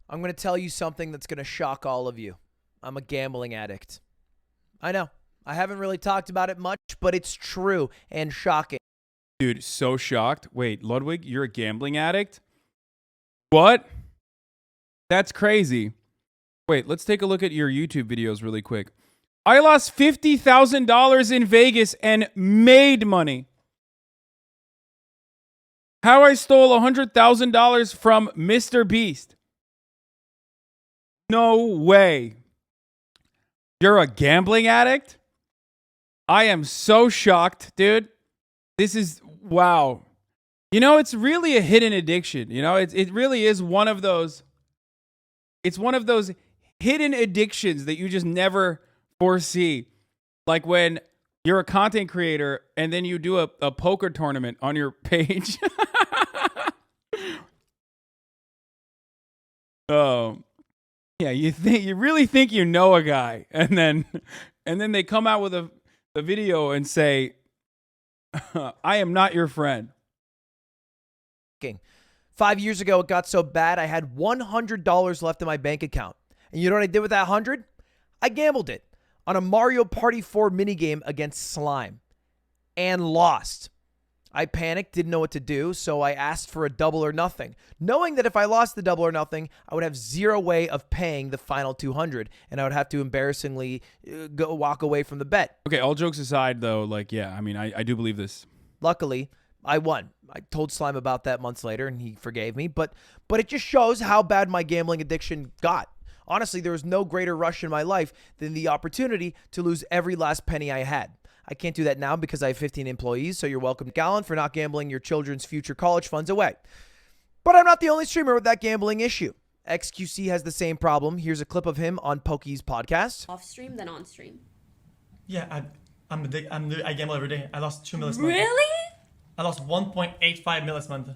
I'm going to tell you something that's going to shock all of you. I'm a gambling addict. I know. I haven't really talked about it much, but it's true and shocking. Dude, so shocked. Wait, Ludwig, you're a gambling addict? What? That's crazy. Wait, let's take a look at your YouTube videos really quick. I lost $50,000 in Vegas and made money. How I stole $100,000 from Mr. Beast. No way. You're a gambling addict? I am so shocked, dude. This is, wow. You know, it's really a hidden addiction. You know, it really is one of those, it's one of those hidden addictions that you just never foresee. Like when you're a content creator and then you do a poker tournament on your page. Oh, yeah, you really think you know a guy, and then they come out with a video and say, I am not your friend. 5 years ago, it got so bad, I had $100 left in my bank account. And you know what I did with that 100? I gambled it on a Mario Party 4 minigame against Slime and lost. I panicked, didn't know what to do, so I asked for a double or nothing, knowing that if I lost the double or nothing, I would have zero way of paying the final 200, and I would have to embarrassingly walk away from the bet. Okay, all jokes aside, though, like, yeah, I mean, I do believe this. Luckily, I won. I told Slime about that months later, and he forgave me, but it just shows how bad my gambling addiction got. Honestly, there was no greater rush in my life than the opportunity to lose every last penny I had. I can't do that now because I have 15 employees, so you're welcome, Gallon, for not gambling your children's future college funds away. But I'm not the only streamer with that gambling issue. XQC has the same problem. Here's a clip of him on Pokey's podcast. Off stream than on stream. Yeah, I gamble every day. I lost 2 million this month. Really? I lost 1.85 million this month.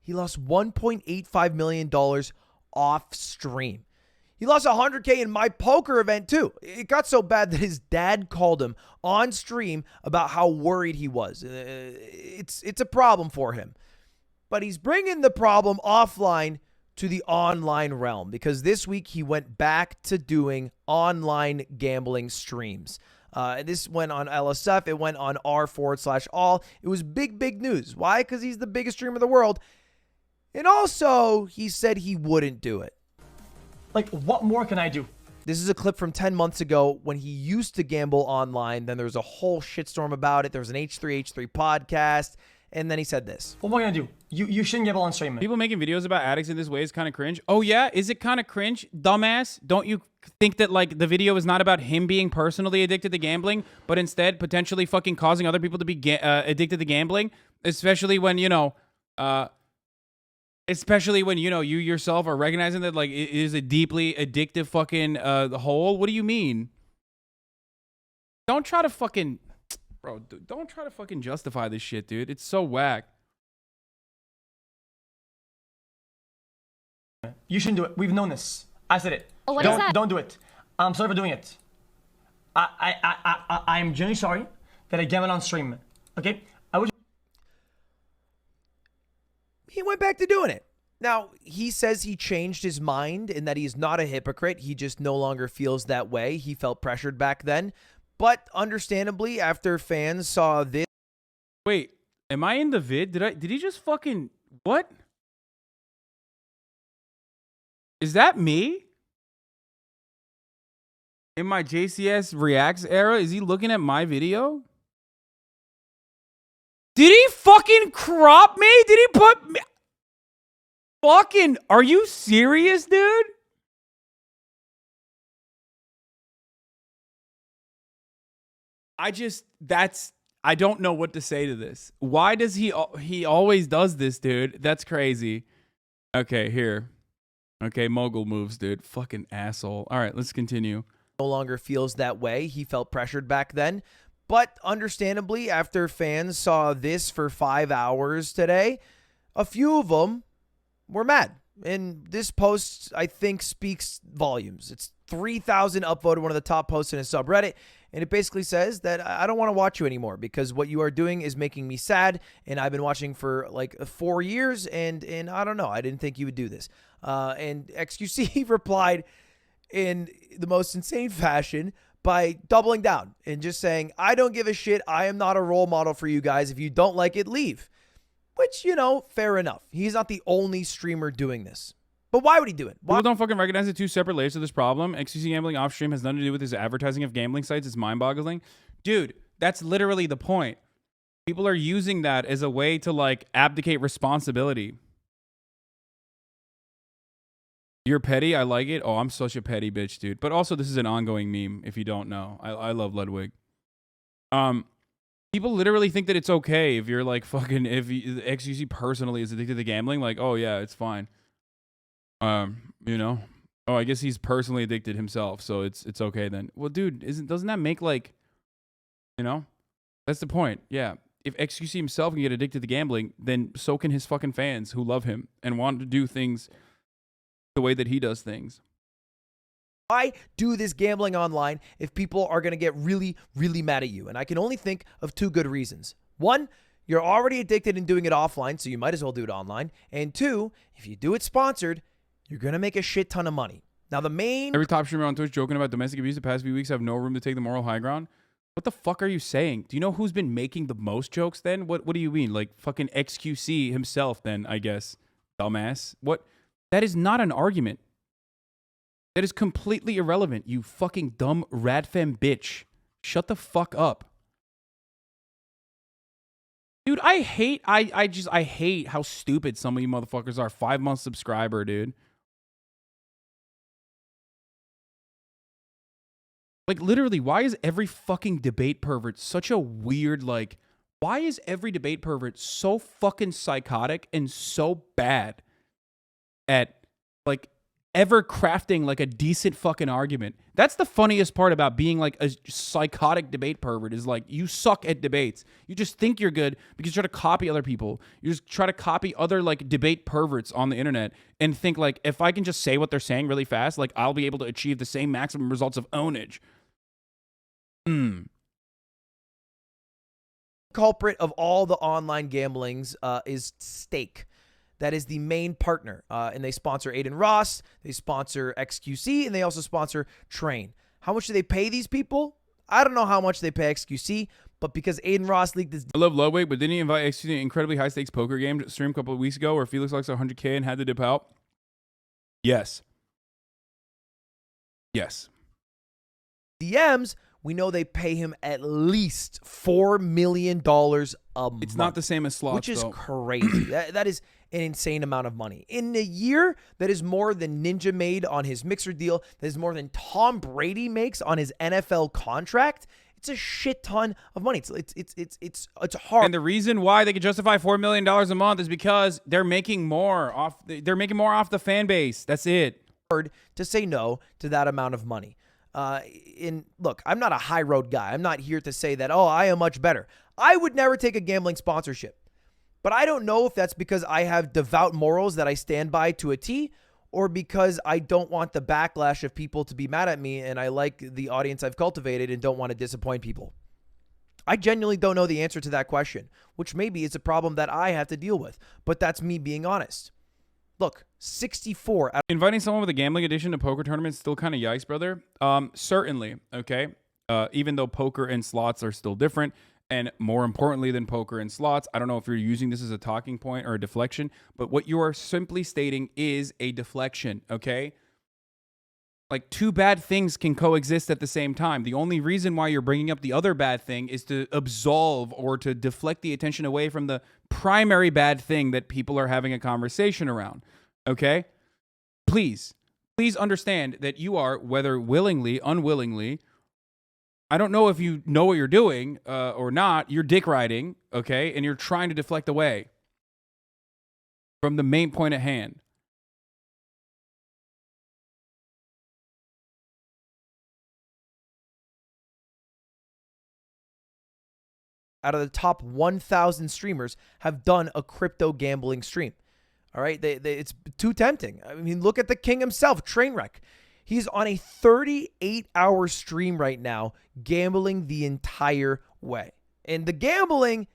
He lost $1.85 million off stream. He lost $100K in my poker event too. It got so bad that his dad called him on stream about how worried he was. It's a problem for him. But he's bringing the problem offline to the online realm because this week he went back to doing online gambling streams. This went on LSF. It went on r/all. It was big news. Why? Because he's the biggest streamer in the world. And also, he said he wouldn't do it. Like, what more can I do? This is a clip from 10 months ago when he used to gamble online. Then there was a whole shitstorm about it. There was an H3H3 podcast. And then he said this. What am I going to do? You shouldn't gamble on stream. People making videos about addicts in this way is kind of cringe. Oh, yeah? Is it kind of cringe? Dumbass? Don't you think that, like, the video is not about him being personally addicted to gambling, but instead potentially fucking causing other people to be addicted to gambling? Especially when, you know, you yourself are recognizing that, like, it is a deeply addictive fucking hole. What do you mean? Don't try to fucking... Bro, don't try to fucking justify this shit, dude. It's so whack. You shouldn't do it. We've known this. I said it. Oh, what is that? Don't do it. I'm sorry for doing it. I'm genuinely sorry that I gambled on stream. Okay? He went back to doing it. Now, he says he changed his mind and that he's not a hypocrite. He just no longer feels that way. He felt pressured back then. But understandably, after fans saw this... Wait, am I in the vid? Did he just fucking... What? Is that me? In my JCS Reacts era? Is he looking at my video? Did he fucking crop me? Did he put me... Fucking... Are you serious, dude? I don't know what to say to this. Why does he always does this, dude? That's crazy. Okay, here. Okay, mogul moves, dude. Fucking asshole. All right, let's continue. No longer feels that way. He felt pressured back then. But understandably, after fans saw this for 5 hours today, a few of them were mad. And this post, I think, speaks volumes. It's 3,000 upvoted, one of the top posts in his subreddit. And it basically says that I don't want to watch you anymore because what you are doing is making me sad. And I've been watching for like 4 years. And I don't know. I didn't think you would do this. And XQC replied in the most insane fashion by doubling down and just saying, I don't give a shit. I am not a role model for you guys. If you don't like it, leave. Which, you know, fair enough. He's not the only streamer doing this. But why would he do it? Why? People don't fucking recognize the two separate layers of this problem. XQC gambling off stream has nothing to do with his advertising of gambling sites. It's mind-boggling. Dude, that's literally the point. People are using that as a way to, like, abdicate responsibility. You're petty. I like it. Oh, I'm such a petty bitch, dude. But also, this is an ongoing meme, if you don't know. I love Ludwig. People literally think that it's okay if you're, like, fucking... If XQC personally is addicted to gambling, like, oh, yeah, it's fine. You know, oh, I guess he's personally addicted himself, so it's okay then. Well, dude, doesn't that make, like, you know, that's the point. Yeah, if XQC himself can get addicted to gambling, then so can his fucking fans who love him and want to do things the way that he does things. Why do this gambling online if people are going to get really, really mad at you? And I can only think of 2 good reasons. 1, you're already addicted and doing it offline, so you might as well do it online. And 2, if you do it sponsored, you're going to make a shit ton of money. Now, the main... Every top streamer on Twitch joking about domestic abuse the past few weeks have no room to take the moral high ground. What the fuck are you saying? Do you know who's been making the most jokes then? What do you mean? Like fucking XQC himself then, I guess. Dumbass. What? That is not an argument. That is completely irrelevant, you fucking dumb radfem bitch. Shut the fuck up. Dude, I hate how stupid some of you motherfuckers are. 5-month subscriber, dude. Like, literally, why is every fucking debate pervert such a weird, like, why is every debate pervert so fucking psychotic and so bad at, like, ever crafting, like, a decent fucking argument? That's the funniest part about being, like, a psychotic debate pervert is, like, you suck at debates. You just think you're good because you try to copy other people. You just try to copy other, like, debate perverts on the internet and think, like, if I can just say what they're saying really fast, like, I'll be able to achieve the same maximum results of ownage. Culprit of all the online gamblings is Stake. That is the main partner. And they sponsor Aiden Ross, they sponsor XQC, and they also sponsor Train. How much do they pay these people? I don't know how much they pay XQC, but because Aiden Ross leaked this... I love Ludwig, but didn't he invite XQC to an incredibly high-stakes poker game stream a couple of weeks ago where Felix likes 100K and had to dip out? Yes. Yes. DMs... we know they pay him at least $4 million a month. It's not the same as slots, which is though. crazy. that is an insane amount of money. In a year, that is more than Ninja made on his Mixer deal. That is more than Tom Brady makes on his NFL contract. It's a shit ton of money. It's hard. And the reason why they can justify $4 million a month is because they're making more off. They're making more off the fan base. That's it. Hard to say no to that amount of money. Look, I'm not a high road guy. I'm not here to say that, oh, I am much better. I would never take a gambling sponsorship. But I don't know if that's because I have devout morals that I stand by to a T, or because I don't want the backlash of people to be mad at me and I like the audience I've cultivated and don't want to disappoint people. I genuinely don't know the answer to that question, which maybe is a problem that I have to deal with, but that's me being honest. Look, 64. Inviting someone with a gambling addiction to poker tournaments still kind of yikes, brother. Certainly, okay? Even though poker and slots are still different, and more importantly than poker and slots, I don't know if you're using this as a talking point or a deflection, but what you are simply stating is a deflection, okay? Like, 2 bad things can coexist at the same time. The only reason why you're bringing up the other bad thing is to absolve or to deflect the attention away from the primary bad thing that people are having a conversation around, okay? Please understand that you are, whether willingly, unwillingly, I don't know if you know what you're doing or not, you're dick riding, okay? And you're trying to deflect away from the main point at hand. Out of the top 1,000 streamers have done a crypto gambling stream. All right, it's too tempting. I mean, look at the king himself, Trainwreck. He's on a 38-hour stream right now, gambling the entire way. And the gambling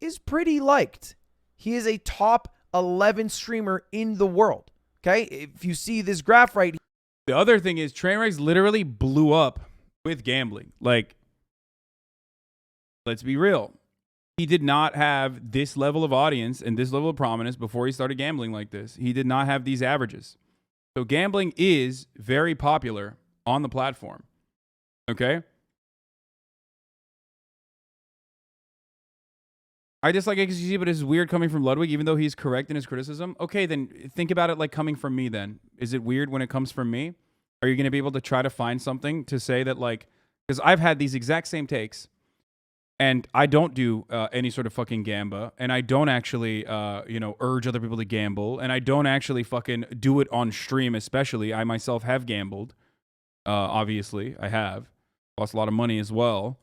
is pretty liked. He is a top 11 streamer in the world. Okay? If you see this graph right here. The other thing is Trainwrecks literally blew up with gambling. Like, let's be real. He did not have this level of audience and this level of prominence before he started gambling like this. He did not have these averages. So gambling is very popular on the platform. Okay? I dislike XQC, but it's weird coming from Ludwig, even though he's correct in his criticism. Okay, then think about it like coming from me then. Is it weird when it comes from me? Are you going to be able to try to find something to say that, like, because I've had these exact same takes, and I don't do any sort of fucking gamba, and I don't actually, urge other people to gamble, and I don't actually fucking do it on stream especially. I myself have gambled. Obviously, I have. Lost a lot of money as well.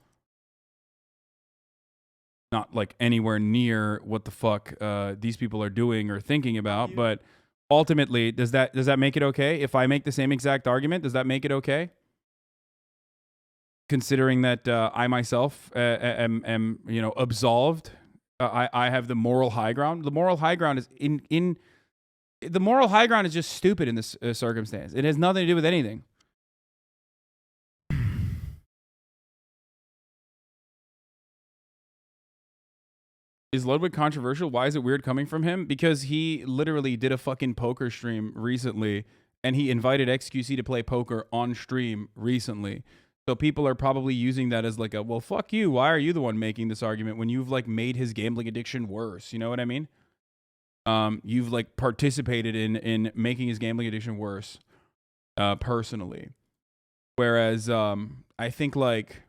Not like anywhere near what the fuck these people are doing or thinking about, but ultimately, does that make it okay? If I make the same exact argument, does that make it okay? Considering that I myself am absolved, I have the moral high ground. The moral high ground is the moral high ground is just stupid in this circumstance. It has nothing to do with anything. Is Ludwig controversial? Why is it weird coming from him? Because he literally did a fucking poker stream recently, and he invited XQC to play poker on stream recently. So people are probably using that as like a, well, fuck you. Why are you the one making this argument when you've like made his gambling addiction worse? You know what I mean? You've like participated in making his gambling addiction worse, personally. Whereas I think like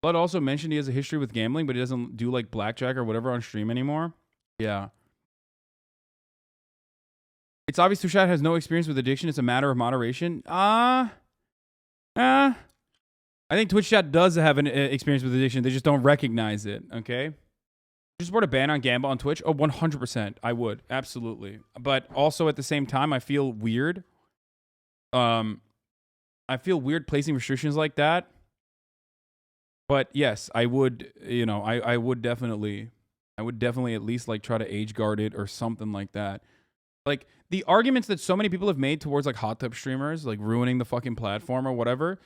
Blood also mentioned he has a history with gambling, but he doesn't do like blackjack or whatever on stream anymore. Yeah. It's obvious Tushat has no experience with addiction. It's a matter of moderation. I think Twitch chat does have an experience with addiction. They just don't recognize it, okay? Would you support a ban on gamble on Twitch? Oh, 100%. I would. Absolutely. But also at the same time, I feel weird. I feel weird placing restrictions like that. But yes, I would, I would definitely at least like try to age guard it or something like that. Like the arguments that so many people have made towards like hot tub streamers, like ruining the fucking platform or whatever,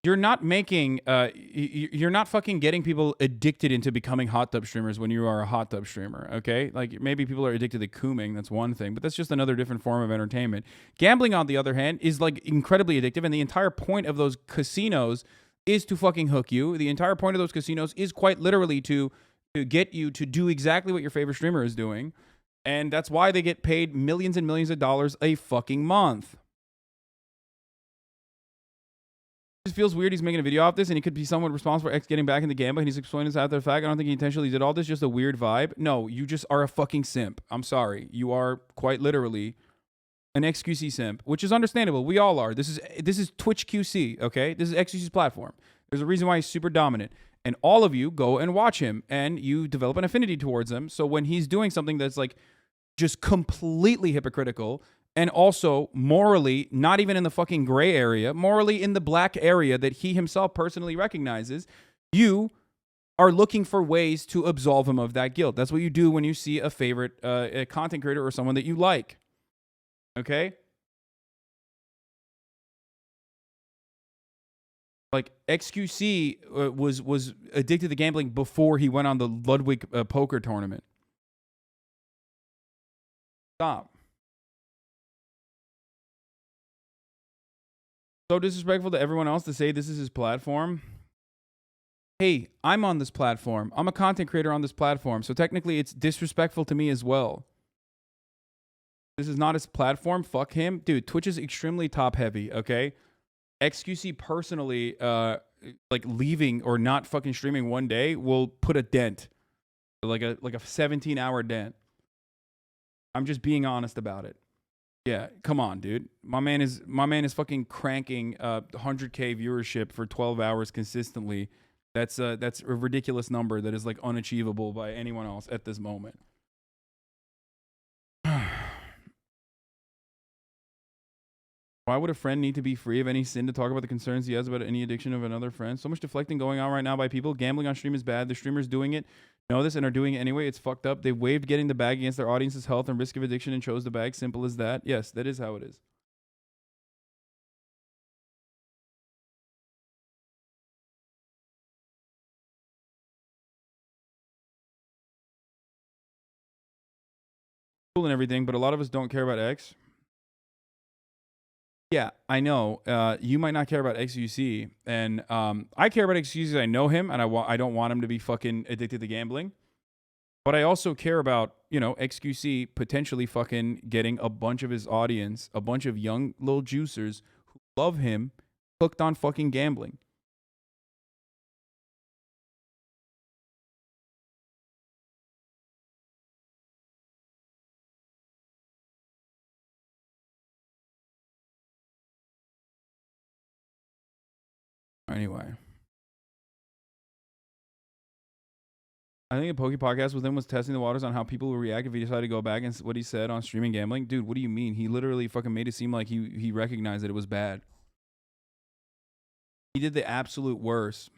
you're not making, you're not fucking getting people addicted into becoming hot tub streamers when you are a hot tub streamer, okay? Like maybe people are addicted to cooming, that's one thing, but that's just another different form of entertainment. Gambling, on the other hand, is like incredibly addictive, and the entire point of those casinos is to fucking hook you. The entire point of those casinos is quite literally to get you to do exactly what your favorite streamer is doing. And that's why they get paid millions and millions of dollars a fucking month. It just feels weird he's making a video off this, and he could be somewhat responsible for X getting back into gambling, and he's explaining this after the fact. I don't think he intentionally did all this, just a weird vibe. No, you just are a fucking simp. I'm sorry. You are quite literally an XQC simp, which is understandable. We all are. This is Twitch QC, okay? This is XQC's platform. There's a reason why he's super dominant. And all of you go and watch him, and you develop an affinity towards him. So when he's doing something that's like just completely hypocritical and also morally not even in the fucking gray area, morally in the black area that he himself personally recognizes, you are looking for ways to absolve him of that guilt. That's what you do when you see a favorite a content creator or someone that you like. Okay? Like XQC was addicted to gambling before he went on the Ludwig poker tournament. Stop. So disrespectful to everyone else to say this is his platform. Hey, I'm on this platform. I'm a content creator on this platform. So technically it's disrespectful to me as well. This is not his platform. Fuck him. Dude, Twitch is extremely top heavy, okay? XQC personally, like leaving or not fucking streaming one day will put a dent. Like a 17-hour dent. I'm just being honest about it. Yeah, come on, dude. My man is fucking cranking 100K viewership for 12 hours consistently. That's a ridiculous number that is like unachievable by anyone else at this moment. Why would a friend need to be free of any sin to talk about the concerns he has about any addiction of another friend? So much deflecting going on right now by people. Gambling on stream is bad. The streamers doing it know this and are doing it anyway. It's fucked up. They waived getting the bag against their audience's health and risk of addiction and chose the bag. Simple as that. Yes, that is how it is. Cool and everything, but a lot of us don't care about X. Yeah, I know. You might not care about XQC, and I care about XQC. I know him, and I don't want him to be fucking addicted to gambling. But I also care about, you know, XQC potentially fucking getting a bunch of his audience, a bunch of young little juicers who love him, hooked on fucking gambling. Anyway. I think a Poke podcast with him was testing the waters on how people will react if he decided to go back and what he said on streaming gambling. Dude, what do you mean? He literally fucking made it seem like he recognized that it was bad. He did the absolute worst.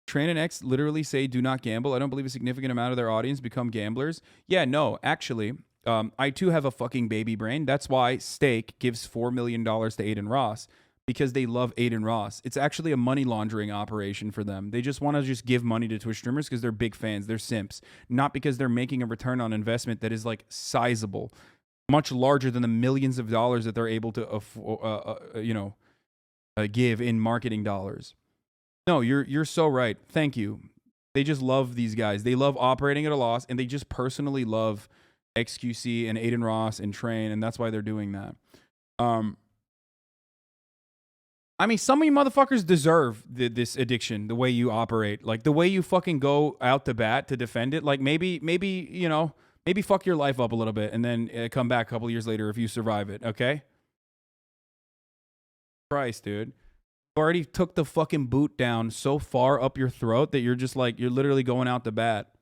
Train and X literally say do not gamble. I don't believe a significant amount of their audience become gamblers. Yeah, no, actually, I too have a fucking baby brain. That's why Stake gives $4 million to Aiden Ross. Because they love Aiden Ross. It's actually a money laundering operation for them. They just want to just give money to Twitch streamers because they're big fans. They're simps. Not because they're making a return on investment that is like sizable. Much larger than the millions of dollars that they're able to, give in marketing dollars. No, you're so right. Thank you. They just love these guys. They love operating at a loss, and they just personally love XQC and Aiden Ross and Train, and that's why they're doing that. I mean, some of you motherfuckers deserve this addiction, the way you operate. Like, the way you fucking go out to bat to defend it. Like, maybe fuck your life up a little bit and then come back a couple years later if you survive it, okay? Christ, dude. You already took the fucking boot down so far up your throat that you're just like, you're literally going out to bat.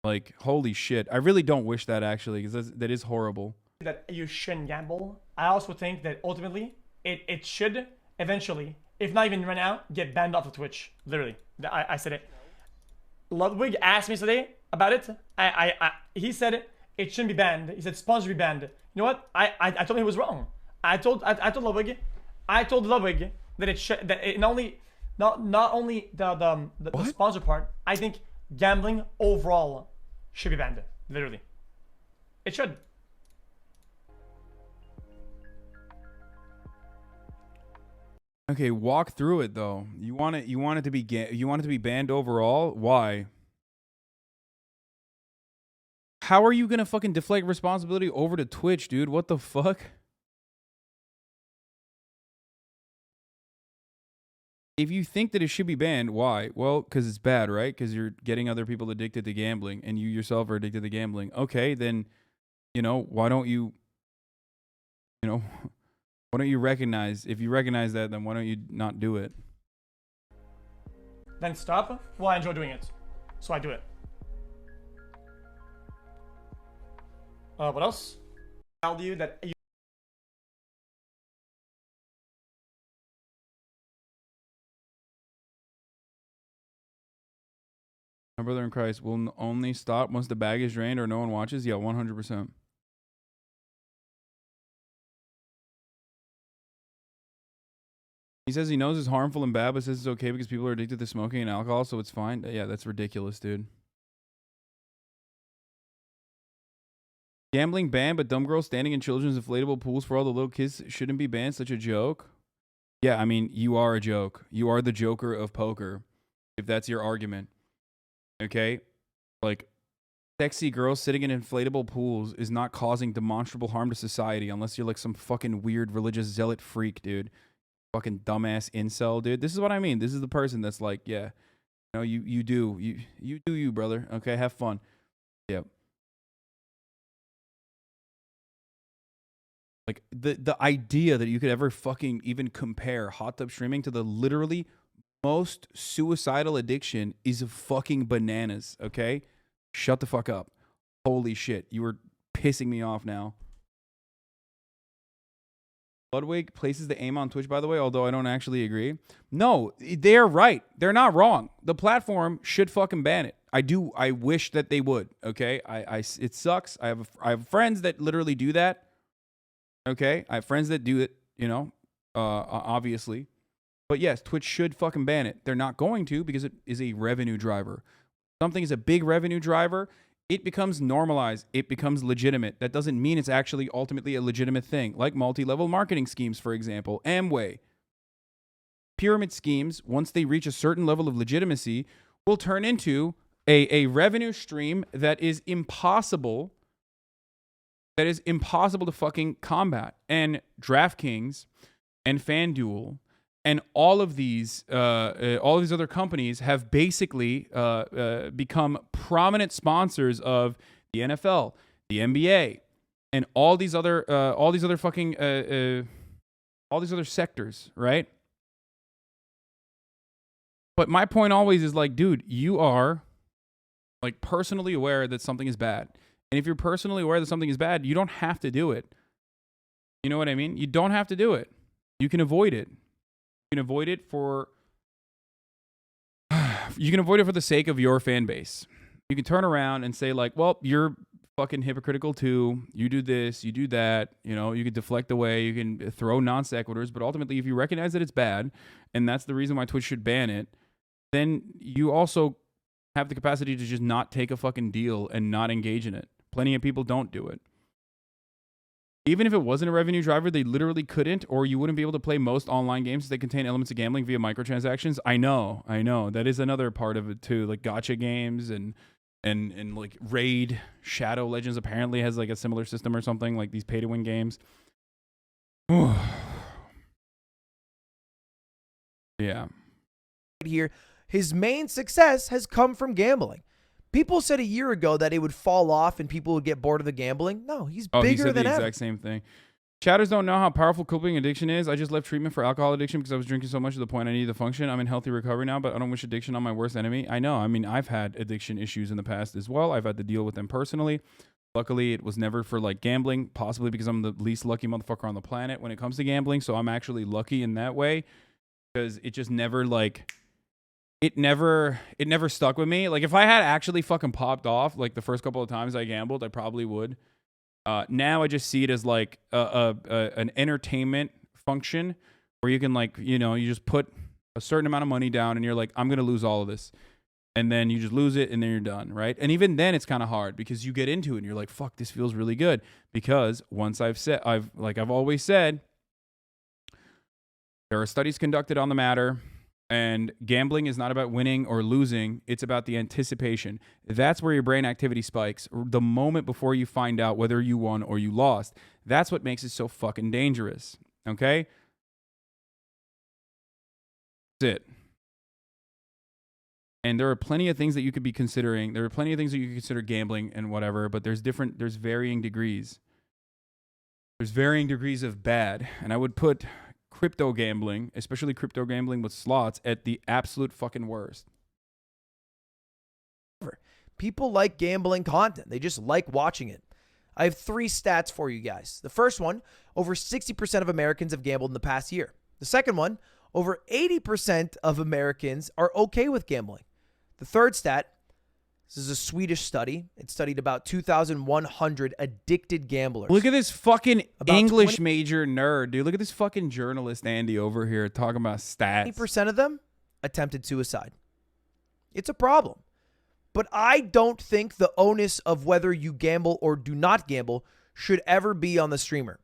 Like, holy shit. I really don't wish that, actually, because that is horrible. That you shouldn't gamble. I also think that ultimately it should eventually, if not even right now, get banned off of Twitch. Literally, I said it. Ludwig asked me today about it. He said it shouldn't be banned. He said sponsor be banned. You know what? I told him he was wrong. I told Ludwig that it should, that it not only the sponsor part. I think gambling overall should be banned. Literally, it should. Okay, walk through it though. You want it to be banned overall? Why? How are you gonna fucking deflect responsibility over to Twitch, dude? What the fuck? If you think that it should be banned, why? Well, because it's bad, right? Because you're getting other people addicted to gambling, and you yourself are addicted to gambling. Okay, then, why don't you, why don't you recognize, if you recognize that, then why don't you not do it? Then stop? Well, I enjoy doing it, so I do it. What else? Tell you that you My brother in Christ will only stop once the bag is drained or no one watches? Yeah, 100%. He says he knows it's harmful and bad, but says it's okay because people are addicted to smoking and alcohol, so it's fine. Yeah, that's ridiculous, dude. Gambling banned, but dumb girls standing in children's inflatable pools for all the little kids shouldn't be banned. Such a joke. Yeah, I mean, you are a joke. You are the Joker of poker, if that's your argument. Okay? Like, sexy girls sitting in inflatable pools is not causing demonstrable harm to society unless you're like some fucking weird religious zealot freak, dude. Fucking dumbass incel, dude. This is what I mean. This is the person that's like, yeah, you do you, brother. Okay, have fun. Yep. Like the idea that you could ever fucking even compare hot tub streaming to the literally most suicidal addiction is fucking bananas. Okay, shut the fuck up. Holy shit, you were pissing me off now. Ludwig places the aim on Twitch, by the way, although I don't actually agree. No, they're right. They're not wrong. The platform should fucking ban it. I wish that they would. Okay, it sucks. I have friends that literally do that. Okay, I have friends that do it. You know, obviously, but yes, Twitch should fucking ban it. They're not going to because it is a revenue driver. Something is a big revenue driver. It becomes normalized. It becomes legitimate. That doesn't mean it's actually ultimately a legitimate thing, like multi-level marketing schemes, for example, Amway. Pyramid schemes, once they reach a certain level of legitimacy, will turn into a revenue stream that is impossible. That is impossible to fucking combat. And DraftKings and FanDuel and all of these other companies have basically become prominent sponsors of the NFL, the NBA, and all these other sectors, right? But my point always is like, dude, you are like personally aware that something is bad, and if you're personally aware that something is bad, you don't have to do it. You know what I mean? You don't have to do it. You can avoid it. You can avoid it for the sake of your fan base. You can turn around and say like, well, you're fucking hypocritical too. You do this, you do that. You know, you can deflect away. You can throw non sequiturs. But ultimately, if you recognize that it's bad, and that's the reason why Twitch should ban it, then you also have the capacity to just not take a fucking deal and not engage in it. Plenty of people don't do it. Even if it wasn't a revenue driver, they literally couldn't, or you wouldn't be able to play most online games that contain elements of gambling via microtransactions. I know. That is another part of it too, like gacha games and like Raid, Shadow Legends apparently has like a similar system or something, like these pay-to-win games. Yeah. Here, his main success has come from gambling. People said a year ago that it would fall off and people would get bored of the gambling. No, he's bigger he said than the ever. exact same thing. Chatters don't know how powerful coping addiction is. I just left treatment for alcohol addiction because I was drinking so much to the point I needed to function. I'm in healthy recovery now, but I don't wish addiction on my worst enemy. I know. I mean, I've had addiction issues in the past as well. I've had to deal with them personally. Luckily, it was never for like gambling, possibly because I'm the least lucky motherfucker on the planet when it comes to gambling. So I'm actually lucky in that way because it just never like... It never stuck with me. Like if I had actually fucking popped off like the first couple of times I gambled, I probably would. Now I just see it as like an entertainment function where you can like, you know, you just put a certain amount of money down and you're like, I'm going to lose all of this. And then you just lose it and then you're done, right? And even then it's kind of hard because you get into it and you're like, fuck, this feels really good. Because once I've always said, there are studies conducted on the matter. And gambling is not about winning or losing. It's about the anticipation. That's where your brain activity spikes. The moment before you find out whether you won or you lost. That's what makes it so fucking dangerous. Okay? That's it. And there are plenty of things that you could be considering. There are plenty of things that you could consider gambling and whatever, but there's varying degrees. There's varying degrees of bad. And I would put crypto gambling, especially crypto gambling with slots, at the absolute fucking worst. People like gambling content. They just like watching it. I have 3 stats for you guys. The first one, over 60% of Americans have gambled in the past year. The second one, over 80% of Americans are okay with gambling. The third stat, this is a Swedish study. It studied about 2,100 addicted gamblers. Look at this fucking About English major nerd, dude. Look at this fucking journalist Andy over here talking about stats. 20% of them attempted suicide. It's a problem. But I don't think the onus of whether you gamble or do not gamble should ever be on the streamer.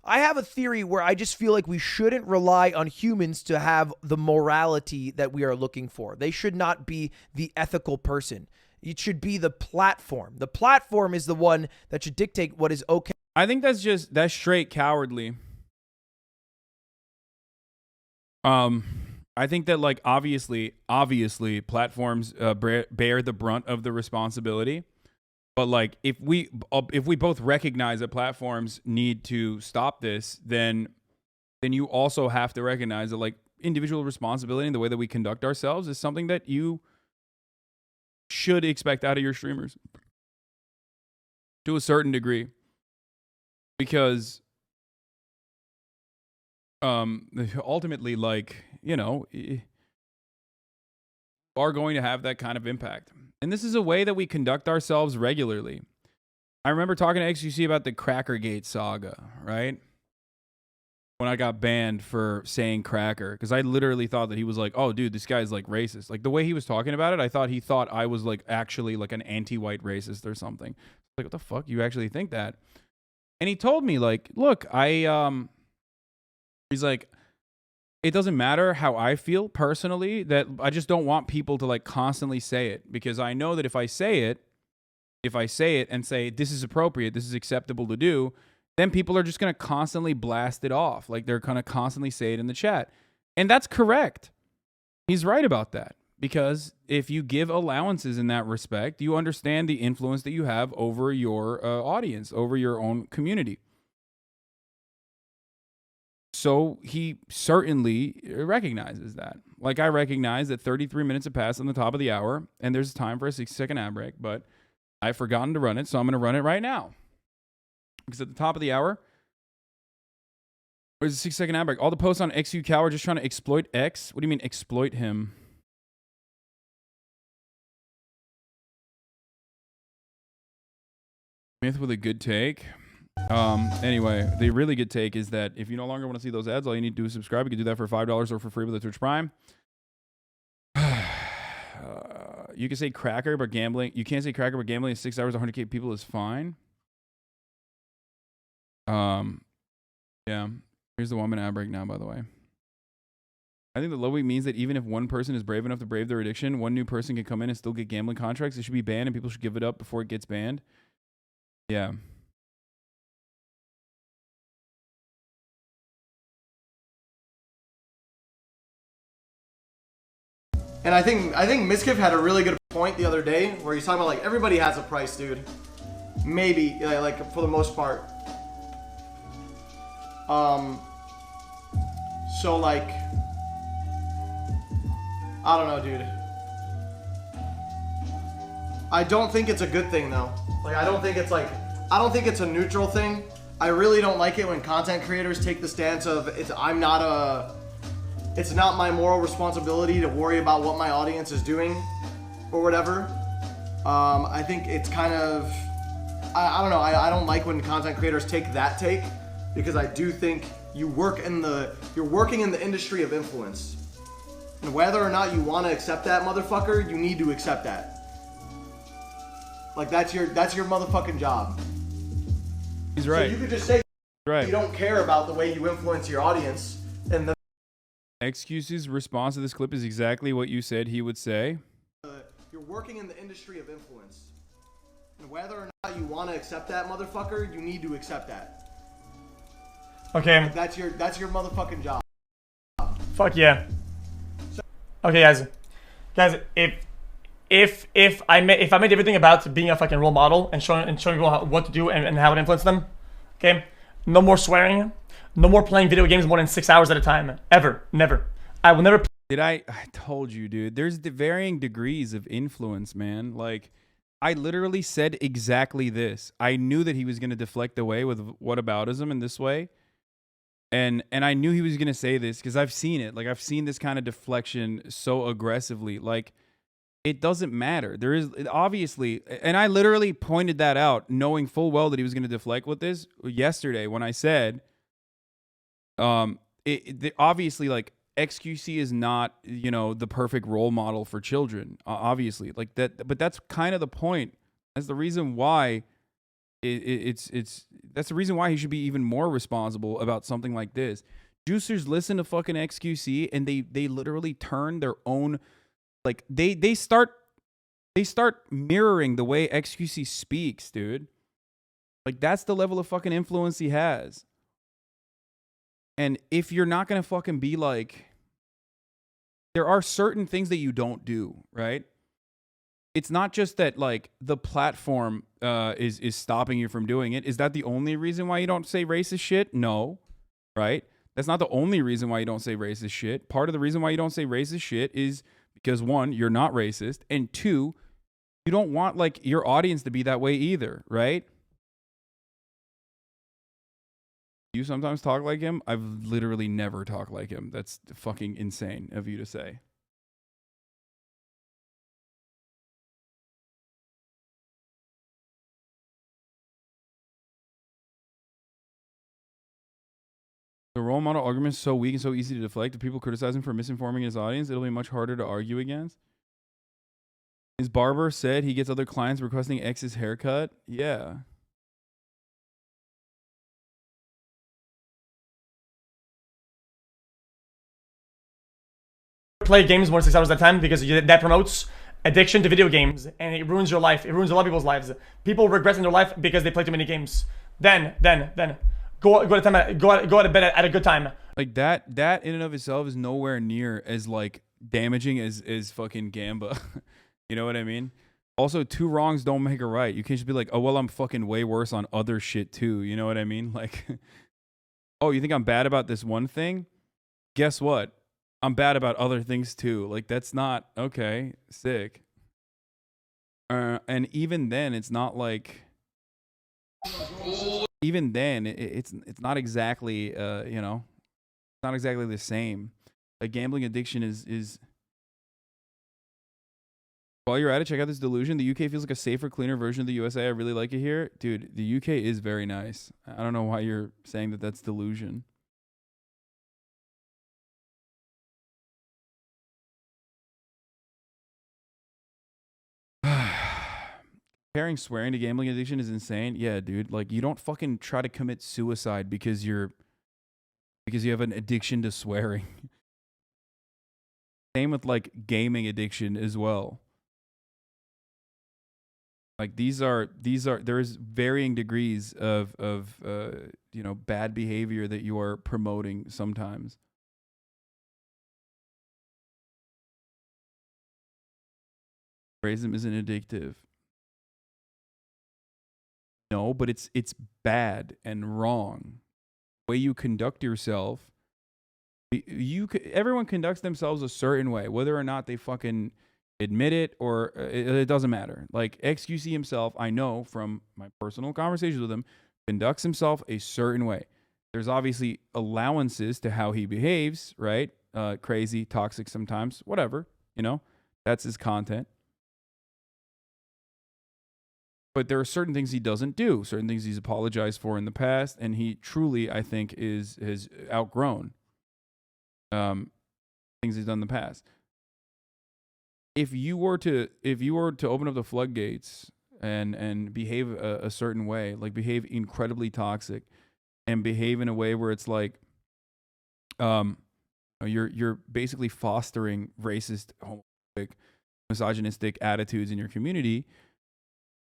I have a theory where I just feel like we shouldn't rely on humans to have the morality that we are looking for. They should not be the ethical person. It should be the platform. The platform is the one that should dictate what is okay. I think that's straight cowardly. I think that like obviously platforms bear the brunt of the responsibility. But like if we both recognize that platforms need to stop this, then you also have to recognize that like individual responsibility in the way that we conduct ourselves is something that you should expect out of your streamers. to a certain degree, because ultimately, like, you know, are going to have that kind of impact. And this is a way that we conduct ourselves regularly. I remember talking to XQC about the Crackergate saga, right? When I got banned for saying cracker, because I literally thought that he was like, oh, dude, this guy's like racist. Like the way he was talking about it, I thought he thought I was like actually like an anti-white racist or something. Like, what the fuck? You actually think that? And he told me, like, look, he's like, it doesn't matter how I feel personally, that I just don't want people to like constantly say it, because I know that if I say it and say this is appropriate, this is acceptable to do, then people are just going to constantly blast it off. Like they're going to constantly say it in the chat. And that's correct. He's right about that. Because if you give allowances in that respect, you understand the influence that you have over your audience, over your own community. So he certainly recognizes that. Like I recognize that 33 minutes have passed on the top of the hour and there's time for a 60-second ad break, but I've forgotten to run it, so I'm going to run it right now. Because at the top of the hour, there's a 6-second ad break. All the posts on XQC are just trying to exploit X. What do you mean exploit him? Myth with a good take. Anyway, the really good take is that if you no longer want to see those ads, all you need to do is subscribe. You can do that for $5 or for free with the Twitch Prime. You can say cracker, but gambling. You can't say cracker, but gambling is 6 hours, 100K people is fine. Yeah. Here's the 1 minute ad break now, by the way. I think the low week means that even if one person is brave enough to brave their addiction, one new person can come in and still get gambling contracts. It should be banned and people should give it up before it gets banned. Yeah. And I think Miskiff had a really good point the other day where he's talking about like everybody has a price, dude. Maybe like for the most part. So like I don't know, dude. I don't think it's a good thing though. Like I don't think it's a neutral thing. I really don't like it when content creators take the stance of it's not my moral responsibility to worry about what my audience is doing or whatever. I think it's kind of, I don't know. I don't like when content creators take that take, because I do think you're working in the industry of influence. And whether or not you want to accept that, motherfucker, you need to accept that. Like that's your motherfucking job. He's right. So you could just say right. You don't care about the way you influence your audience, and then XQC's response to this clip is exactly what you said he would say. You're working in the industry of influence. And whether or not you want to accept that, motherfucker, you need to accept that. Okay. Like that's your motherfucking job. Fuck yeah. Okay, guys, if I made everything about being a fucking role model and showing people what to do and how to influence them, okay, no more swearing, no more playing video games more than 6 hours at a time, ever, never. I will never. I told you, dude. There's the varying degrees of influence, man. Like, I literally said exactly this. I knew that he was gonna deflect away with whataboutism in this way. And I knew he was going to say this because I've seen it. Like, I've seen this kind of deflection so aggressively. Like, it doesn't matter. There is obviously, and I literally pointed that out, knowing full well that he was going to deflect with this yesterday when I said, obviously, like, XQC is not, you know, the perfect role model for children, obviously. Like, that, but that's kind of the point. That's the reason why that's the reason why he should be even more responsible about something like this. Juicers listen to fucking XQC and they literally turn their own, like they start mirroring the way XQC speaks, dude. Like that's the level of fucking influence he has. And if you're not gonna fucking be like, there are certain things that you don't do, right? It's not just that like the platform is stopping you from doing it. Is that the only reason why you don't say racist shit? No, right? That's not the only reason why you don't say racist shit. Part of the reason why you don't say racist shit is because one, you're not racist, and two, you don't want like your audience to be that way either, right? You sometimes talk like him. I've literally never talked like him. That's fucking insane of you to say. The role model argument is so weak and so easy to deflect. If people criticize him for misinforming his audience, it'll be much harder to argue against. His barber said he gets other clients requesting X's haircut. Yeah. Play games more than 6 hours at a time because that promotes addiction to video games and it ruins your life. It ruins a lot of people's lives. People regret in their life because they play too many games. Then go to bed at a good time. Like that in and of itself is nowhere near as like damaging as fucking Gamba. You know what I mean? Also, 2 wrongs don't make a right. You can't just be like, oh well, I'm fucking way worse on other shit too. You know what I mean? Like, oh, you think I'm bad about this one thing? Guess what? I'm bad about other things too. Like, that's not okay. Sick. And even then, it's not like. Even then, it's not exactly you know, it's not exactly the same. A gambling addiction is. While you're at it, check out this delusion. The UK feels like a safer, cleaner version of the USA. I really like it here, dude. The UK is very nice. I don't know why you're saying that that's delusion. Comparing swearing to gambling addiction is insane. Yeah, dude. Like, you don't fucking try to commit suicide because you have an addiction to swearing. Same with like gaming addiction as well. Like there is varying degrees of you know, bad behavior that you are promoting sometimes. Racism isn't addictive. No, but it's bad and wrong. The way you conduct yourself, everyone conducts themselves a certain way, whether or not they fucking admit it or it doesn't matter. Like XQC himself, I know from my personal conversations with him, conducts himself a certain way. There's obviously allowances to how he behaves, right? Crazy, toxic sometimes, whatever, you know, that's his content. But there are certain things he doesn't do, certain things he's apologized for in the past, and he truly, I think, has outgrown things he's done in the past. If you were to open up the floodgates and behave a certain way, like behave incredibly toxic, and behave in a way where it's like, you're basically fostering racist, homophobic, misogynistic attitudes in your community.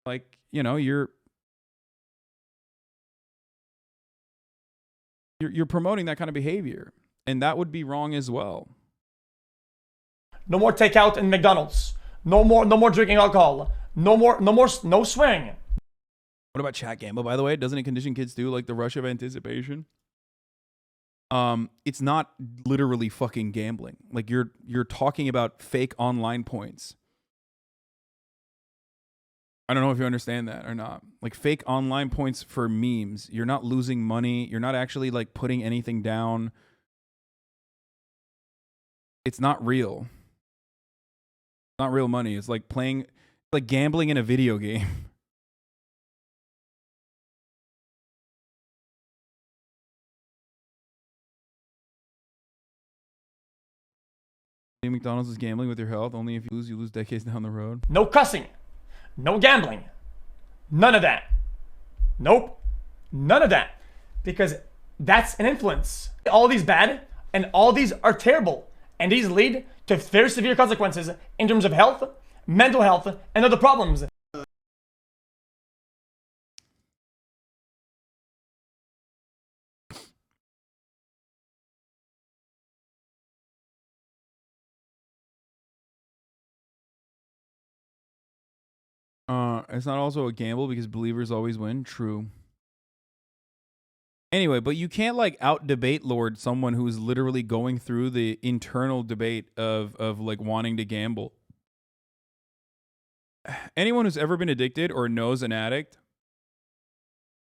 Like, you know, you're promoting that kind of behavior, and that would be wrong as well. No more takeout in McDonald's. No more drinking alcohol. No swearing. What about chat gamble, by the way? Doesn't it condition kids to like the rush of anticipation? It's not literally fucking gambling. Like you're talking about fake online points. I don't know if you understand that or not. Like fake online points for memes. You're not losing money. You're not actually like putting anything down. It's not real. It's not real money. It's like like gambling in a video game. McDonald's is gambling with your health. Only if you lose decades down the road. No cussing. No gambling. None of that. Nope. None of that. Because that's an influence. All these bad and all these are terrible. And these lead to very severe consequences in terms of health, mental health, and other problems. It's not also a gamble because believers always win. True. Anyway, but you can't like out debate lord someone who's literally going through the internal debate of like wanting to gamble. Anyone who's ever been addicted or knows an addict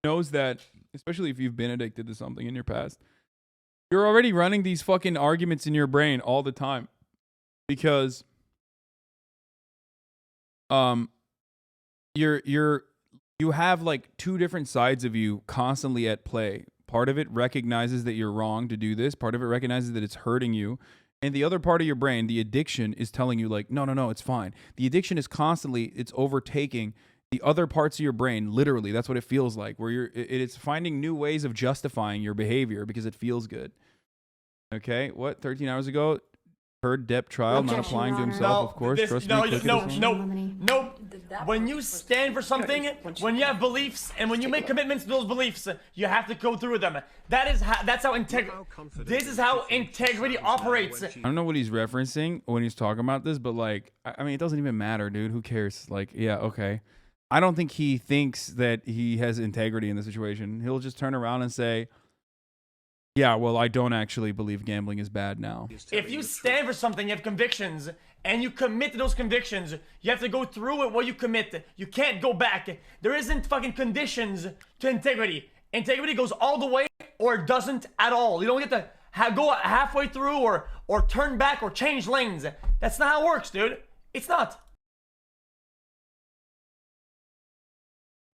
knows that especially if you've been addicted to something in your past, you're already running these fucking arguments in your brain all the time because you have like two different sides of you constantly at play. Part of it recognizes that you're wrong to do this. Part of it recognizes that it's hurting you. And the other part of your brain, the addiction, is telling you like, no, it's fine. The addiction is constantly, it's overtaking the other parts of your brain. Literally, that's what it feels like, where it's finding new ways of justifying your behavior because it feels good. Okay, what? 13 hours ago, heard Depp trial, not applying to himself, of course. Trust me. No. When you stand for something, when you have beliefs, and when you make commitments to those beliefs, you have to go through with them. That's how integrity. This is how integrity operates. I don't know what he's referencing when he's talking about this, but like, I mean, it doesn't even matter, dude. Who cares? Like, yeah, okay. I don't think he thinks that he has integrity in the situation. He'll just turn around and say, yeah, well, I don't actually believe gambling is bad now. If you stand for something, you have convictions, and you commit to those convictions, you have to go through it while you commit. You can't go back. There isn't fucking conditions to integrity. Integrity goes all the way or it doesn't at all. You don't get to go halfway through or turn back or change lanes. That's not how it works, dude. It's not.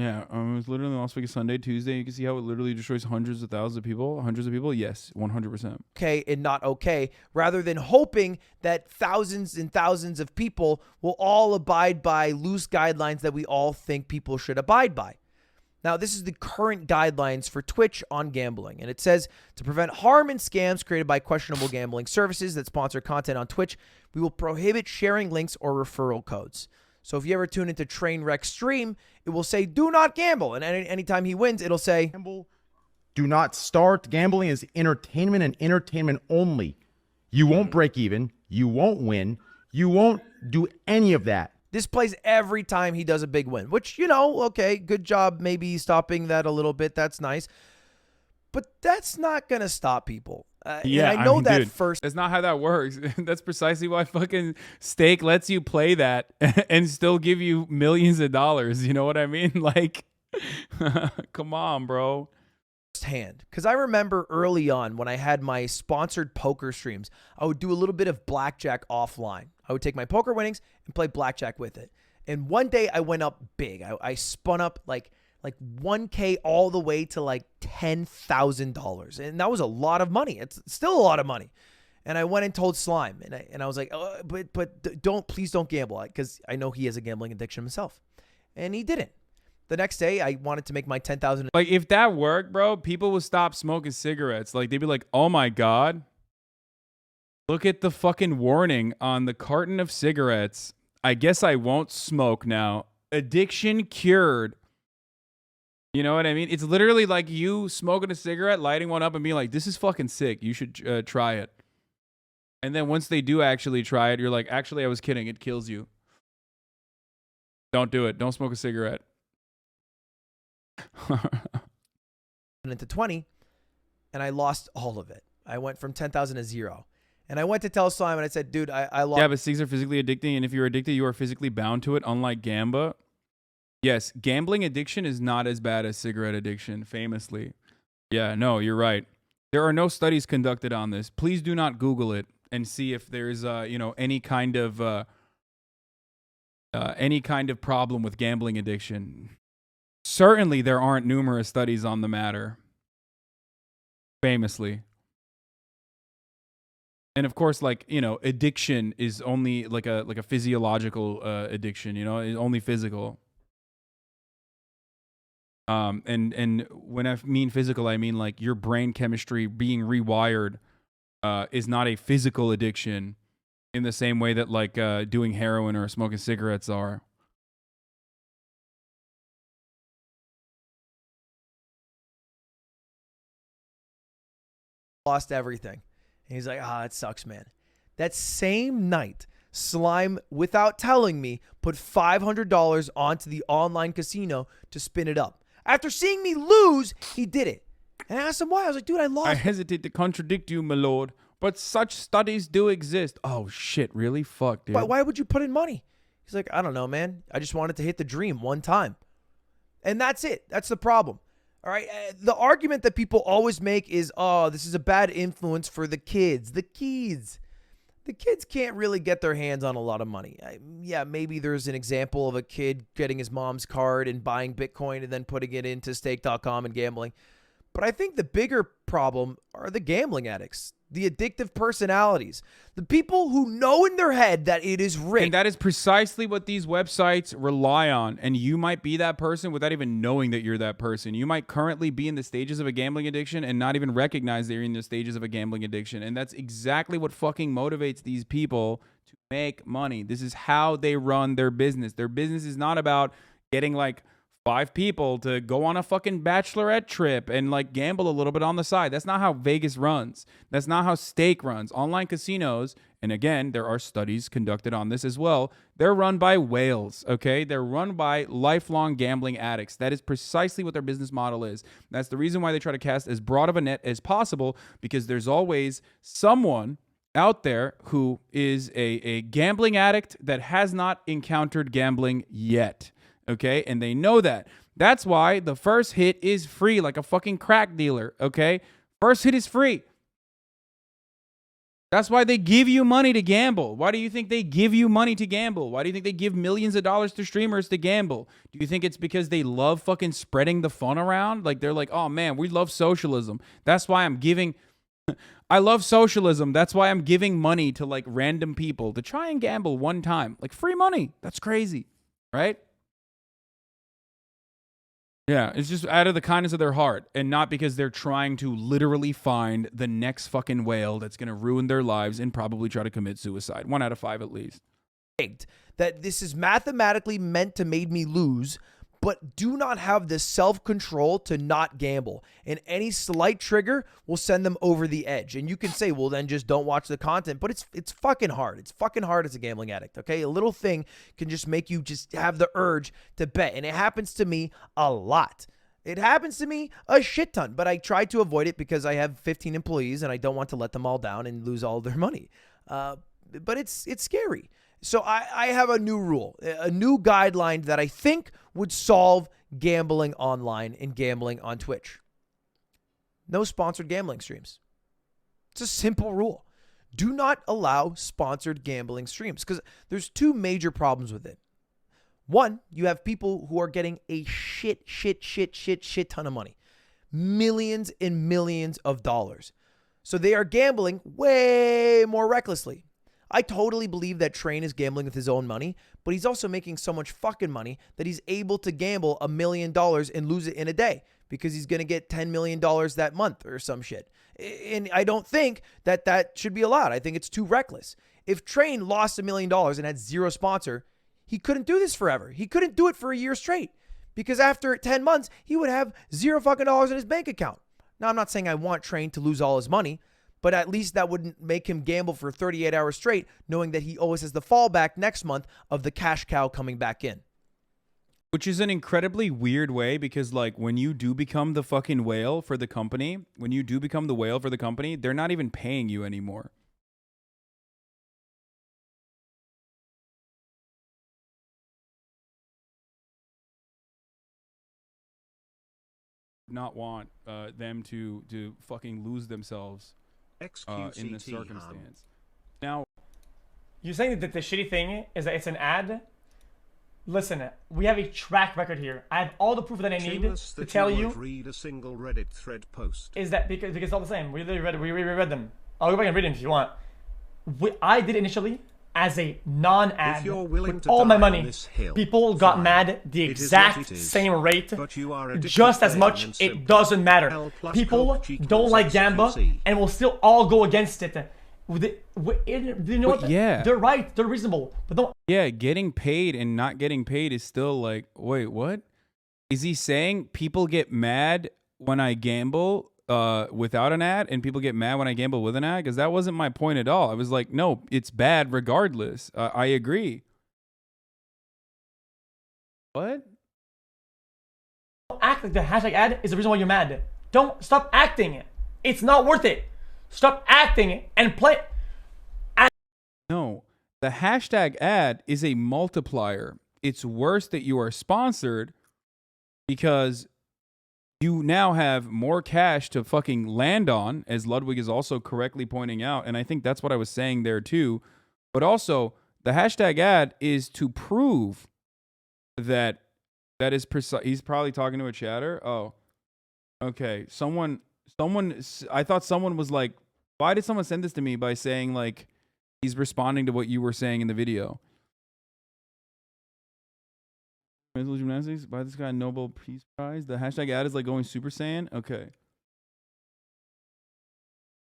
Yeah, it was literally Las Vegas Sunday, Tuesday. You can see how it literally destroys hundreds of thousands of people. Hundreds of people? Yes, 100%. Okay and not okay, rather than hoping that thousands and thousands of people will all abide by loose guidelines that we all think people should abide by. Now, this is the current guidelines for Twitch on gambling, and it says, to prevent harm and scams created by questionable gambling services that sponsor content on Twitch, we will prohibit sharing links or referral codes. So if you ever tune into Trainwreck Stream, it will say, do not gamble. And anytime he wins, it'll say, gamble. Do not start. Gambling is entertainment and entertainment only. You won't break even. You won't win. You won't do any of that. This plays every time he does a big win, which, you know, okay, good job maybe stopping that a little bit. That's nice. But that's not going to stop people. Yeah, and I know that dude, first. That's not how that works. That's precisely why fucking Stake lets you play that and still give you millions of dollars. You know what I mean? Like, come on, bro. Hand, because I remember early on when I had my sponsored poker streams, I would do a little bit of blackjack offline. I would take my poker winnings and play blackjack with it. And one day I went up big. I spun up like 1K all the way to like $10,000. And that was a lot of money. It's still a lot of money. And I went and told Slime, and I was like, oh, but please don't gamble, because I know he has a gambling addiction himself. And he didn't. The next day, I wanted to make my 10,000. Like, if that worked, bro, people would stop smoking cigarettes. Like, they'd be like, oh my God, look at the fucking warning on the carton of cigarettes. I guess I won't smoke now. Addiction cured. You know what I mean? It's literally like you smoking a cigarette, lighting one up and being like, this is fucking sick. You should try it. And then once they do actually try it, you're like, actually, I was kidding. It kills you. Don't do it. Don't smoke a cigarette. Into 20, and I lost all of it. I went from 10,000 to 0. And I went to tell Simon, I said, dude, I lost. Yeah, but cigs are physically addicting, and if you're addicted, you are physically bound to it, unlike Gamba. Yes, gambling addiction is not as bad as cigarette addiction, famously. Yeah, no, you're right. There are no studies conducted on this. Please do not Google it and see if there's, any kind of problem with gambling addiction. Certainly, there aren't numerous studies on the matter. Famously. And of course, addiction is only like a physiological addiction. It's only physical. And when I mean physical, I mean like your brain chemistry being rewired is not a physical addiction in the same way that like doing heroin or smoking cigarettes are. Lost everything. And he's like, it sucks, man. That same night, Slime, without telling me, put $500 onto the online casino to spin it up. After seeing me lose, he did it. And I asked him why. I was like, dude, I lost. I hesitate to contradict you, my lord, but such studies do exist. Oh, shit, really? Fuck, dude. Why would you put in money? He's like, I don't know, man. I just wanted to hit the dream one time. And that's it. That's the problem. All right. The argument that people always make is, oh, this is a bad influence for the kids. The kids can't really get their hands on a lot of money. Yeah, maybe there's an example of a kid getting his mom's card and buying Bitcoin and then putting it into stake.com and gambling. But I think the bigger problem are the gambling addicts, the addictive personalities, the people who know in their head that it is rigged. And that is precisely what these websites rely on. And you might be that person without even knowing that you're that person. You might currently be in the stages of a gambling addiction and not even recognize that you're in the stages of a gambling addiction. And that's exactly what fucking motivates these people to make money. This is how they run their business. Their business is not about getting like 5 people to go on a fucking bachelorette trip and like gamble a little bit on the side. That's not how Vegas runs. That's not how stake runs. Online casinos, and again, there are studies conducted on this as well, they're run by whales, okay? They're run by lifelong gambling addicts. That is precisely what their business model is. That's the reason why they try to cast as broad of a net as possible, because there's always someone out there who is a gambling addict that has not encountered gambling yet. Okay, and they know that. That's why the first hit is free, like a fucking crack dealer. Okay, first hit is free. That's why they give you money to gamble. Why do you think they give you money to gamble? Why do you think they give millions of dollars to streamers to gamble? Do you think it's because they love fucking spreading the fun around? Like they're like, oh man, we love socialism. That's why I'm giving. I love socialism. That's why I'm giving money to like random people to try and gamble one time. Like free money. That's crazy, right? Yeah, it's just out of the kindness of their heart and not because they're trying to literally find the next fucking whale that's going to ruin their lives and probably try to commit suicide. 1 out of 5 at least. That this is mathematically meant to make me lose, but do not have the self-control to not gamble. And any slight trigger will send them over the edge. And you can say, well, then just don't watch the content. But it's fucking hard. It's fucking hard as a gambling addict, okay? A little thing can just make you just have the urge to bet. And it happens to me a lot. It happens to me a shit ton. But I try to avoid it because I have 15 employees and I don't want to let them all down and lose all their money. But it's scary. So I have a new rule, a new guideline that I think would solve gambling online and gambling on Twitch. No sponsored gambling streams. It's a simple rule. Do not allow sponsored gambling streams because there's 2 major problems with it. One, you have people who are getting a shit ton of money. Millions and millions of dollars. So they are gambling way more recklessly. I totally believe that Train is gambling with his own money, but he's also making so much fucking money that he's able to gamble $1 million and lose it in a day because he's going to get $10 million that month or some shit. And I don't think that that should be allowed. I think it's too reckless. If Train lost $1 million and had 0 sponsor, he couldn't do this forever. He couldn't do it for a year straight because after 10 months, he would have 0 fucking dollars in his bank account. Now, I'm not saying I want Train to lose all his money, but at least that wouldn't make him gamble for 38 hours straight, knowing that he always has the fallback next month of the cash cow coming back in. Which is an incredibly weird way because, like, when you do become the fucking whale for the company, they're not even paying you anymore. Not want them to fucking lose themselves XQC in this circumstance. Now, You're saying that the shitty thing is that it's an ad? Listen, we have a track record here. I have all the proof that I need to tell you. Read a single Reddit thread post. Is that because it's all the same? We read them. I'll go back and read them if you want. I did initially as a non-ad with all my money. People got mad the exact same rate, just as much. It doesn't matter. People don't like Gamba and will still all go against it. You know what? Yeah, they're right. They're reasonable, but don't. Yeah, getting paid and not getting paid is still like, wait, what? Is he saying people get mad when I gamble without an ad and people get mad when I gamble with an ad? Because that wasn't my point at all. I was like, no, it's bad regardless. I agree. What? Don't act like the hashtag ad is the reason why you're mad. Don't stop acting. It's not worth it. Stop acting and play. No, the hashtag ad is a multiplier. It's worse that you are sponsored because you now have more cash to fucking land on, as Ludwig is also correctly pointing out. And I think that's what I was saying there too. But also, the hashtag ad is to prove that is precise. He's probably talking to a chatter. Oh, okay. Someone, I thought someone was like, why did someone send this to me by saying like, he's responding to what you were saying in the video? Mental gymnastics by this guy Nobel Peace Prize. The hashtag ad is like going Super Saiyan. Okay.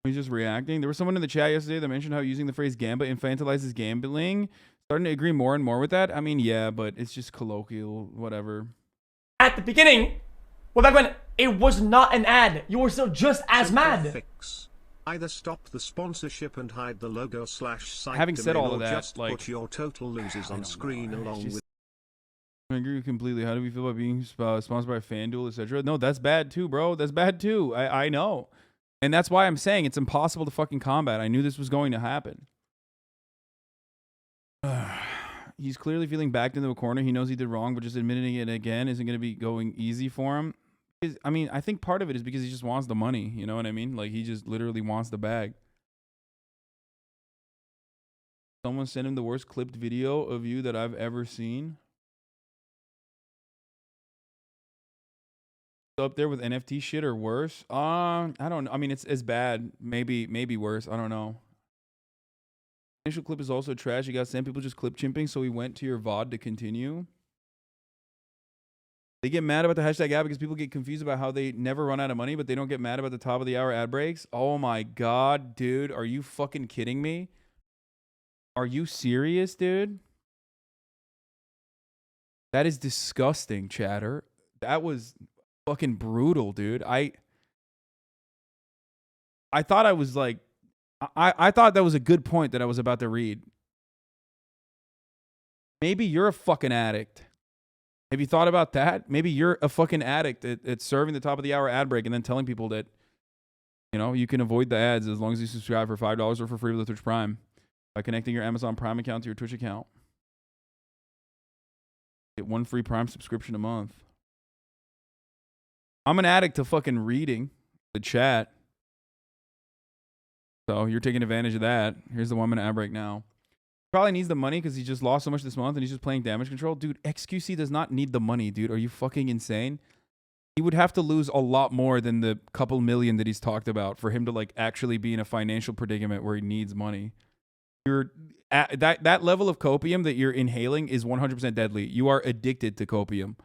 He's just reacting. There was someone in the chat yesterday that mentioned how using the phrase gamba infantilizes gambling. Starting to agree more and more with that. I mean, yeah, but it's just colloquial, whatever. At the beginning, well, back when it was not an ad, you were still just as mad. Fix. Either stop the sponsorship and hide the logo / site Having said domain, all of or that, just like, put your total losers on screen along with. I agree completely. How do we feel about being sponsored by FanDuel, etc.? No, that's bad too, bro. That's bad too. I know. And that's why I'm saying it's impossible to fucking combat. I knew this was going to happen. He's clearly feeling backed into a corner. He knows he did wrong, but just admitting it again isn't going to be going easy for him. I mean, I think part of it is because he just wants the money. You know what I mean? Like, he just literally wants the bag. Someone sent him the worst clipped video of you that I've ever seen. Up there with NFT shit or worse? I don't know. I mean, it's as bad. Maybe worse. I don't know. Initial clip is also trash. You got sent people just clip chimping, so we went to your VOD to continue. They get mad about the hashtag ad because people get confused about how they never run out of money, but they don't get mad about the top of the hour ad breaks. Oh my god, dude. Are you fucking kidding me? Are you serious, dude? That is disgusting, chatter. That was fucking brutal, dude. I thought I was like, I thought that was a good point that I was about to read. Maybe you're a fucking addict. Have you thought about that? Maybe you're a fucking addict at serving the top of the hour ad break and then telling people that, you know, you can avoid the ads as long as you subscribe for $5 or for free with the Twitch Prime by connecting your Amazon Prime account to your Twitch account. Get one free Prime subscription a month. I'm an addict to fucking reading the chat. So you're taking advantage of that. Here's the 1 minute ad break now. Probably needs the money because he just lost so much this month and he's just playing damage control. Dude, XQC does not need the money, dude. Are you fucking insane? He would have to lose a lot more than the couple million that he's talked about for him to like actually be in a financial predicament where he needs money. You're that level of copium that you're inhaling is 100% deadly. You are addicted to copium.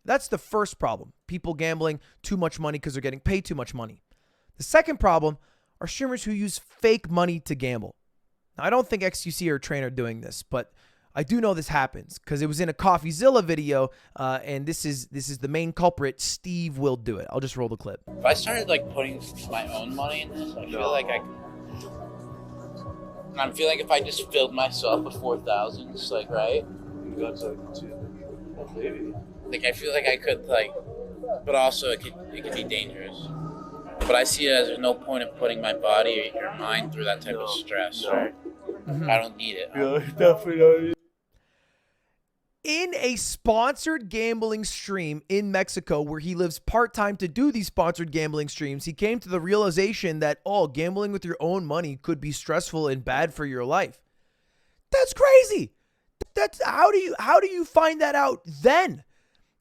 That's the first problem. People gambling too much money because they're getting paid too much money. The second problem are streamers who use fake money to gamble. Now, I don't think XQC or Train are doing this, but I do know this happens because it was in a CoffeeZilla video, and this is the main culprit. Steve will do it. I'll just roll the clip. If I started like putting my own money in this, I feel like I'm feeling like if I just filled myself with 4,000s, like, right? Like, I feel like I could, like, but also it could be dangerous. But I see it as there's no point in putting my body or your mind through that type of stress. Right? Mm-hmm. I don't need it. Yeah, definitely don't need it. In a sponsored gambling stream in Mexico where he lives part-time to do these sponsored gambling streams, he came to the realization that, oh, gambling with your own money could be stressful and bad for your life. That's crazy. That's how do you find that out then?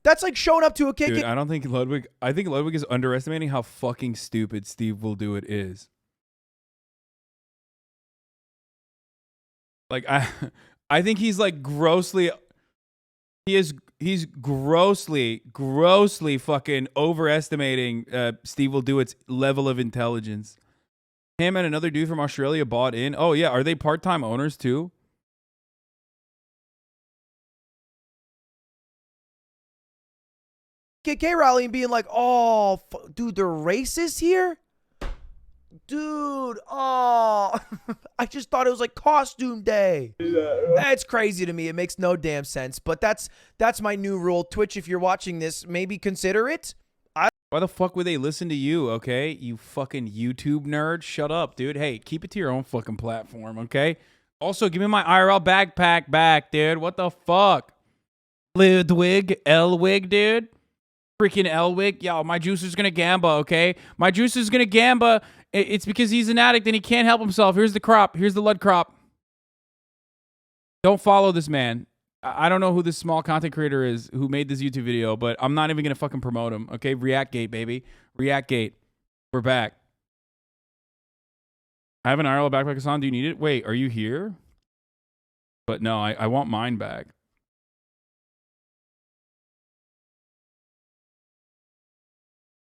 That's like showing up to a kid. Dude, I think Ludwig is underestimating how fucking stupid Steve Will Do It is. Like, I think he's like grossly fucking overestimating Steve Will Do It's level of intelligence. Him and another dude from Australia bought in. Oh yeah, are they part-time owners too? KK rally and being like, oh, dude, they're racist here? Dude, oh, I just thought it was like costume day. That's crazy to me. It makes no damn sense. But that's my new rule. Twitch, if you're watching this, maybe consider it. Why the fuck would they listen to you, okay? You fucking YouTube nerd. Shut up, dude. Hey, keep it to your own fucking platform, okay? Also, give me my IRL backpack back, dude. What the fuck? Ludwig, Elwig, dude. Freaking Elwig. Yo, my juicer's gonna gamba, okay? My juicer's gonna gamba. It's because he's an addict and he can't help himself. Here's the crop. Here's the Lud crop. Don't follow this man. I don't know who this small content creator is who made this YouTube video, but I'm not even gonna fucking promote him, okay? Reactgate, baby. Reactgate. We're back. I have an IRL backpack, Hasan. Do you need it? Wait, are you here? But no, I want mine back.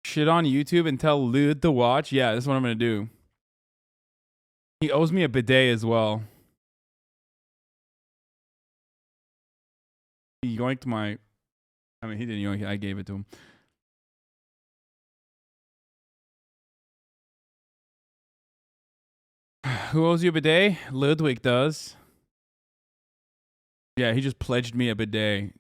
Shit on YouTube and tell Lud to watch? Yeah, that's what I'm going to do. He owes me a bidet as well. He yoinked my... I mean, he didn't yoink it. I gave it to him. Who owes you a bidet? Ludwig does. Yeah, he just pledged me a bidet.